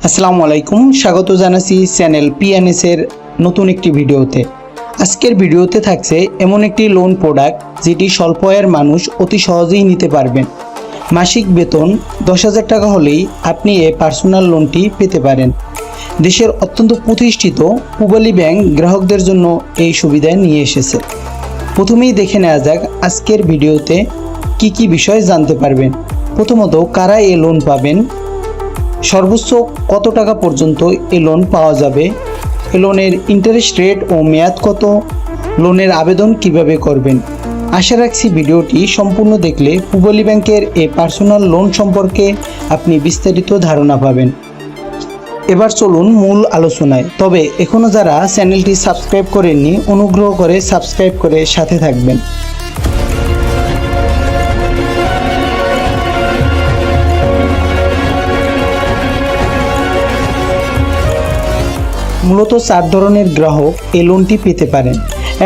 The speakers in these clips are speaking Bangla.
আসসালামু আলাইকুম, স্বাগত জানাচ্ছি চ্যানেল পিএনএস এর নতুন একটি ভিডিওতে। আজকের ভিডিওতে থাকছে এমন একটি লোন প্রোডাক্ট যেটি স্বল্প আয়ের মানুষ অতি সহজেই নিতে পারবেন। মাসিক বেতন 10,000 টাকা হলেই আপনি এই পার্সোনাল লোনটি পেতে পারেন। দেশের অত্যন্ত প্রতিষ্ঠিত পূবালী ব্যাংক গ্রাহকদের জন্য এই সুবিধা নিয়ে এসেছে। প্রথমেই দেখে নেওয়া যাক আজকের ভিডিওতে কি কি বিষয় জানতে পারবেন। প্রথমত, কারা এই লোন পাবেন, সর্বোচ্চ কত টাকা পর্যন্ত এই লোন পাওয়া যাবে, এই লোনের ইন্টারেস্ট রেট ও মেয়াদ কত, লোনের আবেদন কিভাবে করবেন। আশা রাখছি ভিডিওটি সম্পূর্ণ দেখলে পূবালী ব্যাংকের এই পার্সোনাল লোন সম্পর্কে আপনি বিস্তারিত ধারণা পাবেন। এবার চলুন মূল আলোচনায়। তবে এখনও যারা চ্যানেলটি সাবস্ক্রাইব করেননি, অনুগ্রহ করে সাবস্ক্রাইব করে সাথে থাকবেন। মূলত 4 ধরনের গ্রাহক এই লোনটি পেতে পারেন।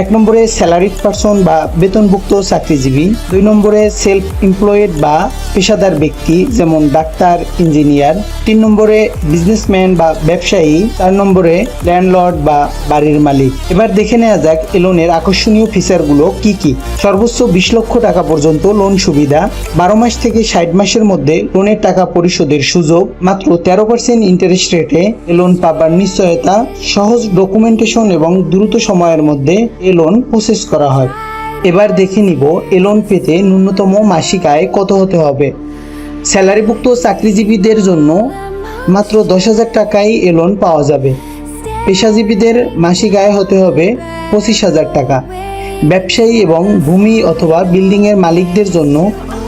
1 নম্বরে স্যালারিড পারসন বা বেতনভুক্ত চাকরিজীবী, 2 নম্বরে সেলফ এমপ্লয়েড বা পেশাদার ব্যক্তি যেমন ডাক্তার, ইঞ্জিনিয়ার, 3 নম্বরে বিজনেসম্যান বা ব্যবসায়ী, 4 নম্বরে ল্যান্ডলর্ড বা বাড়ির মালিক। এবার দেখে নেওয়া যাক এই লোনের আকর্ষণীয় ফিচারগুলো কি কি। সর্বোচ্চ 20 লক্ষ টাকা পর্যন্ত লোন সুবিধা, 12 মাস থেকে 60 মাসের মধ্যে লোনের টাকা পরিশোধের সুযোগ, মাত্র 13% ইন্টারেস্ট রেটে এই লোন পাবার নিশ্চয়তা, সহজ ডকুমেন্টেশন এবং দ্রুত সময়ের মধ্যে এই লোন প্রসেস করা হয়। এবার দেখে নিব এই লোন পেতে ন্যূনতম মাসিক আয় কত হতে হবে। স্যালারিভুক্ত চাকরিজীবীদের জন্য মাত্র 10,000 টাকায় এই লোন পাওয়া যাবে। পেশাজীবীদের মাসিক আয় হতে হবে 25,000 টাকা। ব্যবসায়ী এবং ভূমি অথবা বিল্ডিংয়ের মালিকদের জন্য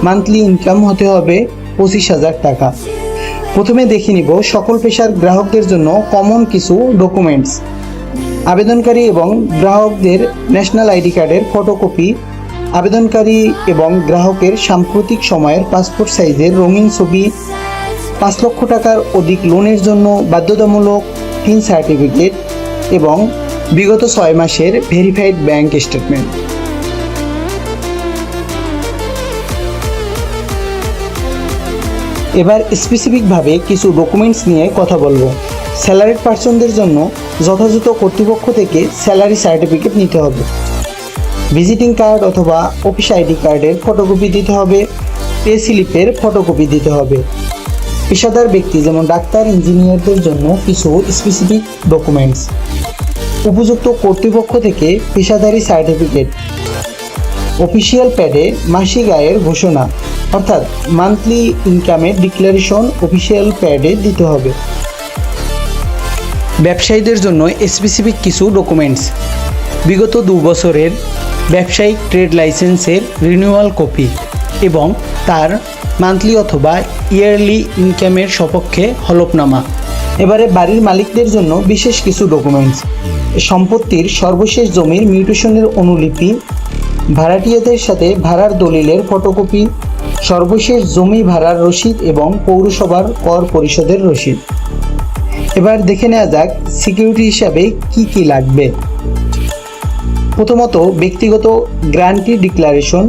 মান্থলি ইনকাম হতে হবে 25,000 টাকা। প্রথমে দেখে নিব সকল পেশার গ্রাহকদের জন্য কমন কিছু ডকুমেন্টস। আবেদনকারী এবং গ্রাহকদের ন্যাশনাল আইডি কার্ডের ফটোকপি, আবেদনকারী এবং গ্রাহকের সাম্প্রতিক সময়ের পাসপোর্ট সাইজের রঙিন ছবি, 5 লক্ষ টাকার অধিক লোনের জন্য বাধ্যতামূলক পিন সার্টিফিকেট এবং বিগত 6 মাসের ভেরিফাইড ব্যাংক স্টেটমেন্ট। এবার স্পেসিফিকভাবে কিছু ডকুমেন্টস নিয়ে কথা বলবো। স্যালারিড পার্সনদের জন্য যথাযথ কর্তৃপক্ষ থেকে স্যালারি সার্টিফিকেট নিতে হবে। ভিজিটিং কার্ড অথবা অফিস আইডি কার্ডের ফটোকপি দিতে হবে। পে স্লিপের ফটোকপি দিতে হবে। পেশাদার ব্যক্তি যেমন ডাক্তার, ইঞ্জিনিয়ারদের জন্য কিছু স্পেসিফিক ডকুমেন্টস। উপযুক্ত কর্তৃপক্ষ থেকে পেশাদারি সার্টিফিকেট। অফিসিয়াল প্যাডে মাসিক আয়ের ঘোষণা অর্থাৎ মান্থলি ইনকামের ডিক্লারেশন অফিসিয়াল প্যাডে দিতে হবে। ব্যবসায়ীদের জন্য স্পেসিফিক কিছু ডকুমেন্টস। বিগত 2 বছরের ব্যবসায়িক ট্রেড লাইসেন্সের রিনিউয়াল কপি এবং তার মান্থলি অথবা ইয়ারলি ইনকামের সপক্ষে হলফনামা। এবারে বাড়ির মালিকদের জন্য বিশেষ কিছু ডকুমেন্টস। সম্পত্তির সর্বশেষ জমির মিউটেশনের অনুলিপি, ভাড়াটিয়াদের সাথে ভাড়ার দলিলের ফটোকপি, সর্বশেষ জমি ভাড়ার রসিদ এবং পৌরসভার কর পরিশোধের রসিদ। এবার দেখে নেওয়া যাক সিকিউরিটি হিসাবে কি কি লাগবে। প্রথমত, ব্যক্তিগত গ্যারান্টি ডিক্লারেশন।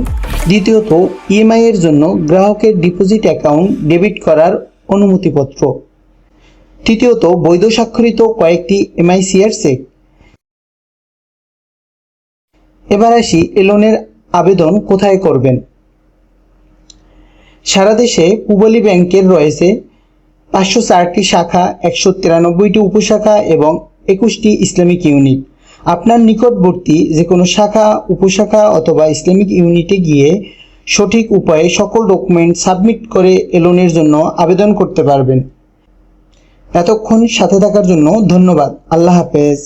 দ্বিতীয়ত, ইএমআই এর জন্য গ্রাহকের ডিপোজিট অ্যাকাউন্ট ডেবিট করার অনুমতিপত্র। তৃতীয়ত, বৈধ স্বাক্ষরিত কয়েকটি এমআইসিআর চেক। এবার আসি এই লোনের আবেদন কোথায় করবেন। সারা দেশে পূবালী ব্যাংকের রয়েছে 504টি শাখা, 193টি উপশাখা এবং 21টি ইসলামিক ইউনিট। আপনার নিকটবর্তী যে কোনো শাখা, উপশাখা অথবা ইসলামিক ইউনিটে গিয়ে সঠিক উপায়ে সকল ডকুমেন্ট সাবমিট করে এ লোনের জন্য আবেদন করতে পারবেন। এতক্ষণ সাথে থাকার জন্য ধন্যবাদ। আল্লাহ হাফেজ।